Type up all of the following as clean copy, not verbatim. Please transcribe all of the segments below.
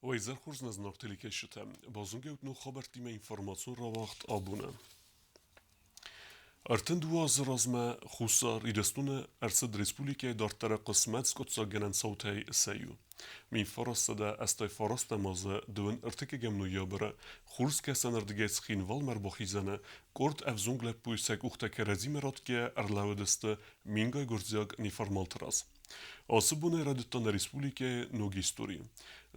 Wajzer Khurz naznaktelik eşitem. Bazungevt no xabertime informasyon rawacht abune. Arten duaz razme khusar idestune ersed Respublike dartere qismet skotsa genen sautay seyu. Min farasta da estay farasta maze dön erteke gemnu yabere khurs kesen erdige schin valmer bokhizane kort evzungle puisek uchteke rezimerat ke erlaudeste minga gurziag niformaltras. Asubune radettan Respublike nogistori.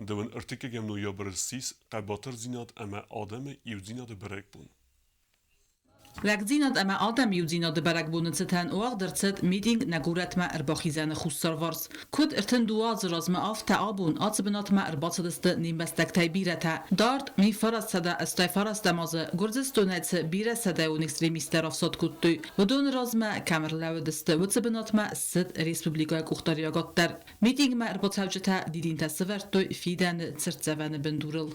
Dön erteke gemnu yabere sis qabater zinat ama ademe yudzinat berekbun. Լակձինատ ամա ադամ յուձինատ բարակ բունցտան ուաղ դրցտ միտինգ նագուրատմա արբախիզանը խուսարվարս քուդ эртендуаз разма афта абун ацбнатма арбацдсты нимбастактay birata dart mi farasada astay farastamazı gurzistonac birasada un ekstremistler afsat kuttu vodun razma kamerlavdste vutsbnatma sid respublika kuxtaryagattar miting ma arbatsavjata didinta severtoy fidan tsirtsavan bendurul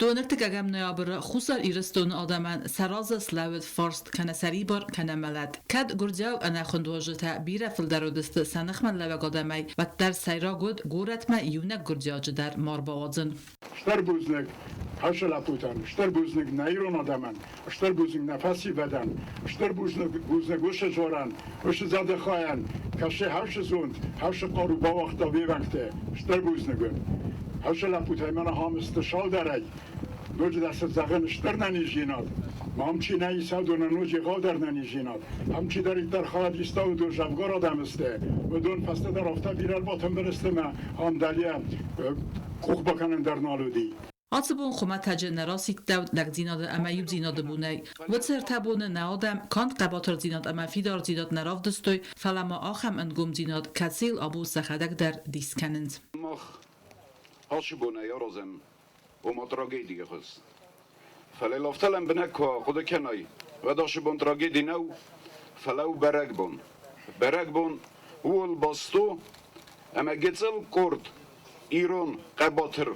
دونرتك أجمع نيابر خصوصا إيرستون آدمان سراز سلاود فارست كان سريبر كان ملد كد جرجاو أنا خندوجتا بيرة في الدرودست سنخ من لوا قدامي وتر سيرا جود جورت ما يونك جرجاج در ماربوازن. شتر بوزنك هاشلا بودن، شتر بوزنك نيرون آدمان، شتر بوزنك نفسی بدن، شتر بوزنك وش جوران، وش زده خواهن، کشه هاش زوند، هاش قارو وقتا وقته، شتر بوزنگون. هاشلا بودن من هامست شال داری. گوجه دست زغن شتر ننیجیناد. همچی نیسا دو نوجی قادر ننیجیناد. همچی داری در خالد ایستا و دو جوگار آدم استه. و دون فسته در افتا بیرال باتم برسته ما هم دلیه کوخ بکنن در نالودی. آتبون خمت جنراسیک دود لگزیناد اما یوب زیناد بونه و ترتبون نادم کانت قباتر زیناد اما فیدار زیناد نراف دستوی فلما آخم انگم زیناد کسیل آبو سخدک در دیسکنند. مخ هاش بونه یا روزم و ما تراجیدی خست. فلی لافتلم بنکوا خود کنای و داش بون تراجیدی نو فلو برگ بون اول باستو اما گتل کرد ایران قباتر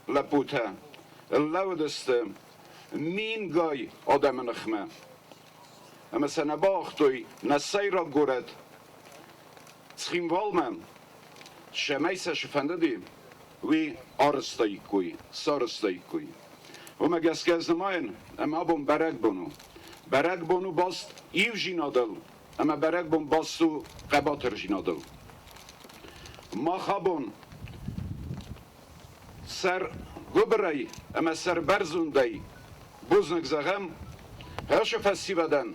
لپوته اللودست مین گای آدم نخمه اما سنباختوی نسی را گورد تخیم والمن شمیسه شفنده دیم وی آرستایی کوی سارستایی کوی و ما گسگز نماین اما بون برگ بونو باست ایو جینادل اما برگ بون باستو قباتر جینادل ما خابون سر گبرای اما سر برزوندی بوزنک زغم هرش فسی بدن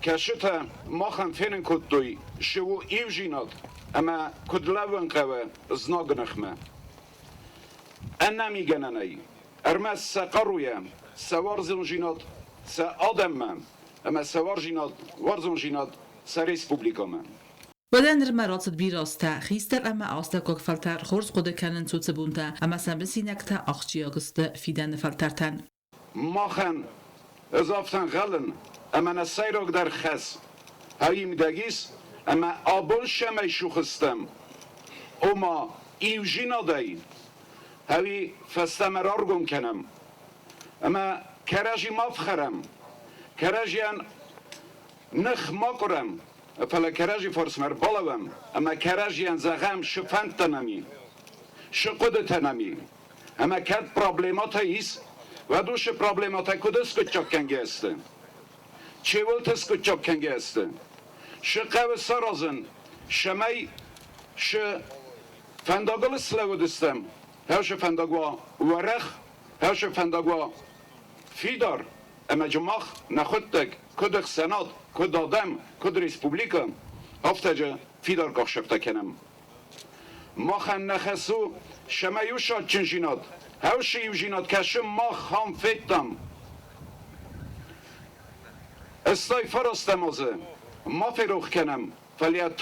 کشته ما خم فینن کدوی شو ایو جیناد اما کدلون قوه زناگ نخمه انمی گننی ارمز سقرویم سوارزون جیناد سا آدم من اما سوار جیناد وارزون جیناد سا ریسپوبلیکا من بدن مرات بیراسته خیستر اما آسته که فلتر خورس خود کنن توت بونده اما سمسی نکته آخچی آگسته فیدن فلترتن ماخن اضافتن غلن اما نسیراک در خس هایی دگیس اما آبون شمی شوخستم اما ایوژینا دایی هایی فستمرار گم کنم اما کرجی مافخرم کرجیان نخ ما کرم فلا کرجی فرس مر بالوم اما کرجیان زغم شفنت تنمی شقود تنمی اما کد پرابلیمات ایست و دوش پرابلیمات کدس کچک کنگه است چه ولتس کچک کنگه است شقه سرازن شمی ش فنداگل سلو دستم هرش فنداگوا ورخ هرش فنداگوا فیدار اما جماخ نخودتک کدخ سنات کد آدم کد ریسپوبلیکا افتجا فیدار گاه شفته کنم ماخن نخسو شما یوشاد چن جیناد هوش یو جیناد کشم ماخ هم فیتم استای فرستم ازه ما فروخ کنم فلیت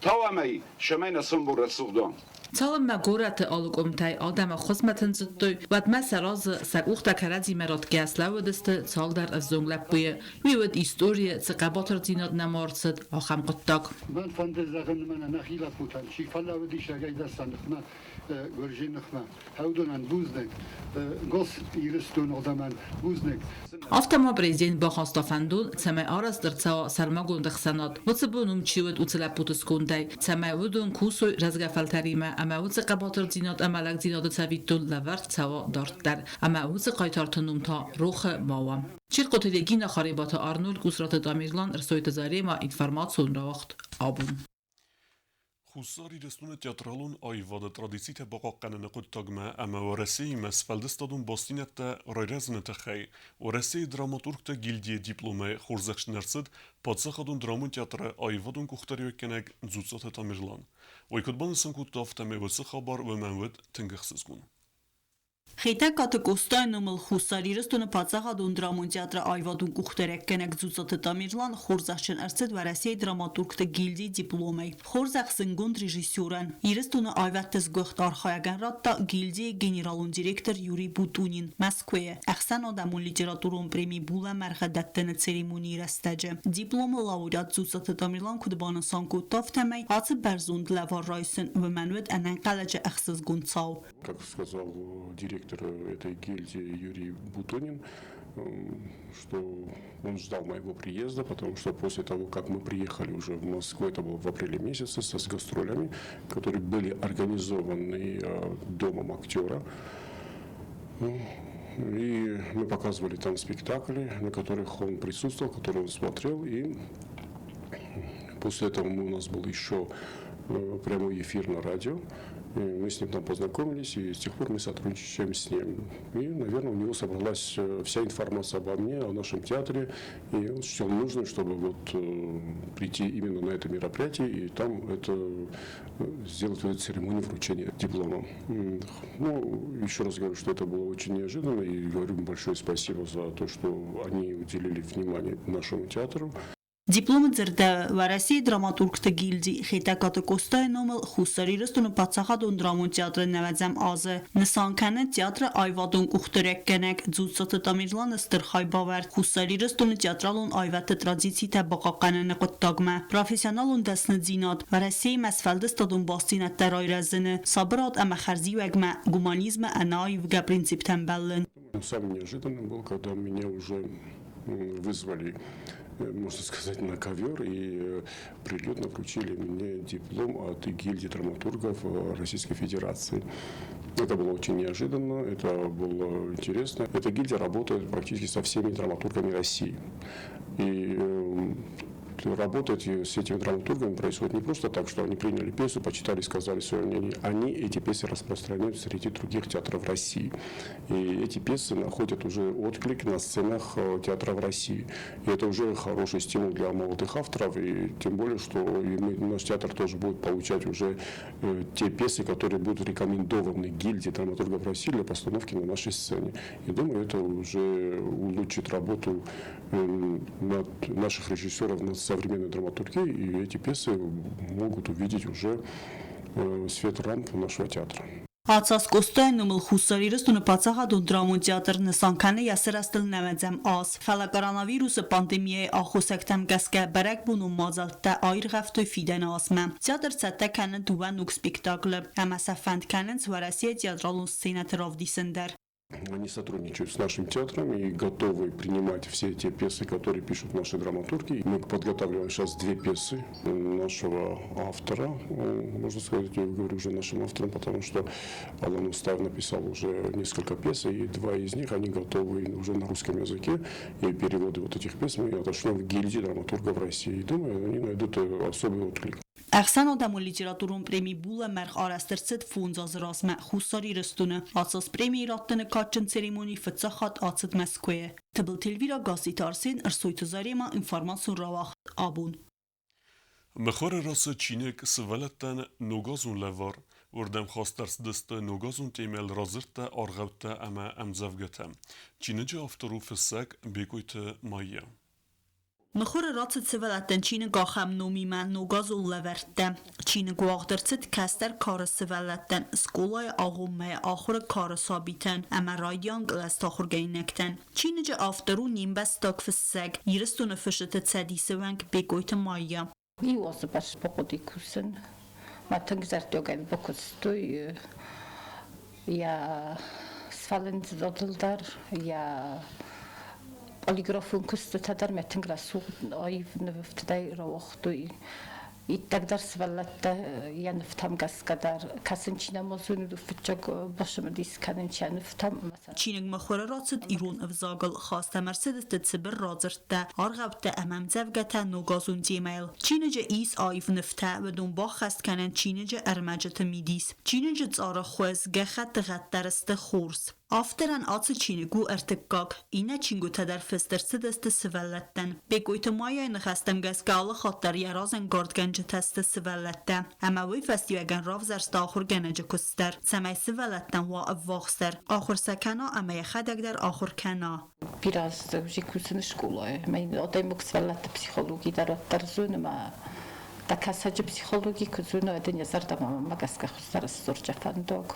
تاوم ای شما نسون بور رسوخ دان Цалم مگورت آلگوم تای آدم خصمتن زدوی ود مسراز سگوخت کرازی مراد گسلا ودست سال در از زنگلب بوی ویود ایستوری سقباتر دیناد نمارسد آخم قطاق من فند زغن من نخیلت بودن چی فلا ودی شگای دستان نخمه گرجی نخمه هودن بوزنک گس ایرستون آدمان بوزنک آفتما بریزین با خواستافندون سمه آرز در سوا سرماگون دخسناد وڅبونم چیود اوڅلب بوتسکوندای سمه ودون کوسو رزگفلتریمه اما اوڅ قباتر دیناد املک دیناد سویتول لورت سوا دارت در اما اوڅ قایتارتنوم تا روخ ماوام چیر قتلگین خریبات آرنول گوسرات دامیرلان رسویت زاری ما اینفرماسیون را وقت آبون Хусари рестуне театралун айвада традициите бақаққанын қуттагма ама вараси масфалдыстадун бастинетта райразынete хай вараси драматургта гильдия дипломе хорзахшнарсыд падсахадун драмун театры айвадун кухтарыёккенек зуцата тамирлан ойкутбанысын куттафтаме высы хабар веманвет тынгахсызгун Խիթա կատկոստայնում ալ խուսարիրստոնը բացախադուն դրամոն թեատրը այվադուն կուխտերեք կենեք զուցատը տամիրլան խորզախչեն արցետ վարասիի դրամատուրգտը գիլդի դիպլոմ է խորզախ զնգոն ռեժիսյորան իրստոնը այվատտես գողտ արխայական ռատտա գիլդի գեներալուն դիրեկտոր Յուրի Բուտունին Մոսկվայը ախսան ադամուն լիտերատուրոն պրեմի բուլա մարգադատտենը ցերեմոնի ռաստաջը դիպլոմը լաուրիատ զուցատը տամիրլան կուդբանը սանկուտով թեմայ հացը բերզուն դլավար ռայսն վմանուետ անան կալաջը ախսыз գունցավ Как сказал директор этой гильдии Юрий Бутунин, что он ждал моего приезда, потому что после того, как мы приехали уже в Москву, это было в апреле месяце, с гастролями, которые были организованы домом актера. И мы показывали там спектакли, на которых он присутствовал, которые он смотрел. И после этого у нас был еще прямой эфир на радио. Мы с ним там познакомились, и с тех пор мы сотрудничаем с ним. И, наверное, у него собралась вся информация обо мне, о нашем театре, и он считал нужным, чтобы вот прийти именно на это мероприятие и там сделать эту церемонию вручения диплома. Ну, еще раз говорю, что это было очень неожиданно, и говорю им большое спасибо за то, что они уделили внимание нашему театру. Դիպլոմը ձրդը վարասի դրամատուրգտը գիլդի խետակատը կոստայն օմել խուսարիրստոնը բացախադուն դրամուն թեատրը նավազամ ազը նսանքանը թեատրը այվադուն կուխտերեք կենեք ձուցոտը տամիրլանը ստրխայ բավար խուսարիրստոնը թեատրալուն այվատը տրադիցի թե բաղականը նկոտտագմը պրոֆեսիոնալուն դասնը ձինատ վարասի մասվալդստադուն բաստինատ տարայրազնը սաբրատ ամա խարզի վեգմը գումանիզմը անայվ գա պրինցիպ թեմբելն Самым неожиданным был, когда меня уже вызвали, можно сказать, на ковер и прилюдно вручили мне диплом от гильдии драматургов Российской Федерации. Это было очень неожиданно, это было интересно. Эта гильдия работает практически со всеми драматургами России. И работать с этими драматургами происходит не просто так, что они приняли пьесу, почитали, сказали свое мнение. Они эти пьесы распространяют среди других театров России. И эти пьесы находят уже отклик на сценах театров России. И это уже хороший стимул для молодых авторов. И тем более, что наш театр тоже будет получать уже те пьесы, которые будут рекомендованы гильдии драматургов России для постановки на нашей сцене. И думаю, это уже улучшит работу наших режиссеров над современной драматургией, и эти пьесы могут увидеть уже свет рамп нашего театра. Հացած կոստայնում ալ խուսարիրստունը բացախադուն դրամուն թեատր նսանքանը յասերաստել նավեձեմ աս ֆալակարանավիրուսը պանդեմիայի ախոսակտամ գասկա բարակ բունում մազալտա այր գավտոյ ֆիդեն ասմա թեատր ցատականը դուվան ուք սպեկտակլը համասաֆանդ կանենց վարասիա թեատրալուն սցենատրով դիսնդեր Они сотрудничают с нашим театром и готовы принимать все те пьесы, которые пишут наши драматурги. Мы подготавливаем сейчас 2 пьесы нашего автора. Можно сказать, я говорю уже нашим автором, потому что Алан Устав написал уже несколько пьес, и 2 из них они готовы уже на русском языке. И переводы вот этих пьес мы отошлем в гильдии драматургов России. И думаю, они найдут особый отклик. Ախսան ադամու լիտերատուրում պրեմի բուլը մերխ արաստրցետ ֆունձազրասմը խուսարի ռստունը ացած պրեմի իրատտնը կաչն ցերեմոնի ֆծախատ ացդ Մոսկվայը թբլ թելվիրա գասիտ արսին ըրսույթը զարեմա ինֆորմացիոն ռավախ աբուն Mejor rası Çinek sıveletten nogazun levar Urdem khastars deste nogazun temel razırta argavta ama emzavgetem Çinece aftaru fıssak bekoyte mayya Măxoră rață sıvələtten Çin'i qaxam nomimən nogaz olləvərtdə. Çin'i guağdırçıt kəstər karı sıvələtdən, skolaya ağılmaya axırı karı sabitən, əmə radyan qləst axır geynəkdən. Çin'cə aftaru nimbəs takfıssəq, yiristunu fışıtı çədisi vənk begoytı mayya. İyi olsa baş poqodi kusun. Matın güzel dögel bokustuy. Ya svalent dodildar, ya полиграфун кустатадар метингла суг айвны втдай равахтуй иттагдар сваллатта ян втам гаскадар касынчина мозуну фчак башым дисканын чаны втам Çin'in măxoră raçıt İron evzagıl xasta Mercedes-də tsibir razırtda arğabda əməm zəvgətə nogazun ceməyl. Çin'cə is ayv nıftə və donbax xəstkənən Çin'cə ərməcətə midis. Çin'cə çara xwez gəxət qəttəristə xors. Afterən atı Çin'gu ərtiqqaq, inə Çin'gu tədər fəstərsidəstə sivələtdən. Begoytı mayayını xəstəm gəzqalı xatlar yarazən qardgəncə təstə sivələtdə. Əməvi fəstivəgən rav zərstə axır gənəcə küstər. Səməy sivələtdən va əvvaqstər. Axır səkəna əməyə xədəqdər axır kəna. Biraz уже курсны школы. Мен отаймок сваллата психологии дараттар зунма. Такасаҗы психологии күзүнө эден язардама магаска хустар сорчафандок.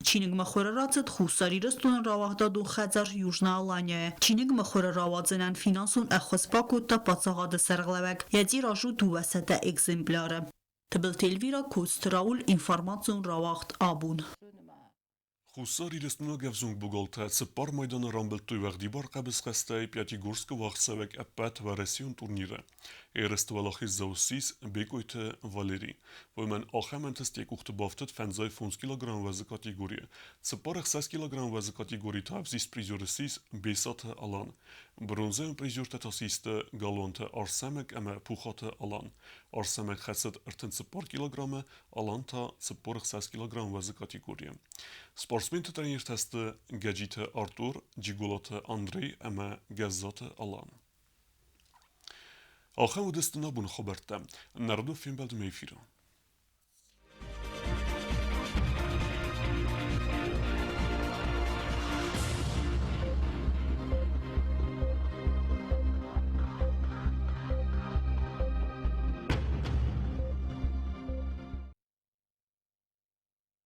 Çin'in măxoră raçıt xusari răstun ravaqda dun xəzər Yujna Alanya. Çin'in măxoră ravadzənən finansun əxvəspakutda patsağadı sərğləvək. Yədi raju duvəsədə egzempları. Tıbil telvira kust Raul informasyon ravaqt abun. Խուսար իրստունը գևզունգ բուգոլթա ծպար մայդանը ռամբելտույ վաղդի բար կաբս խստայի պյատի գորսկը վաղցավեք əppət վարեսիուն տուրնիրը։ Երստվալախի զավսիս բեկույթը վալերի, որ mən axəməntəs tiyek uxtu baftıt fənzay fons kilogram vəzı kategoriya. Ծպարը 6 kilogram vəzı kategori tavzis prizyorısis besatı alan. Bronzayın prizyortə tasistə galonta arsamək əmə puxatı alan. Arsamək xəsət ırtın ծպար kilogramı alan ta ծպarı 6 kilogram vəzı kategoriya. Sportsmen trener testı Gəcitə Artur, Cigolatı Andrey əmə gəzzatı alan. Axəm udəstına bunu xəbərdə. Narodu film bəldimə efirə.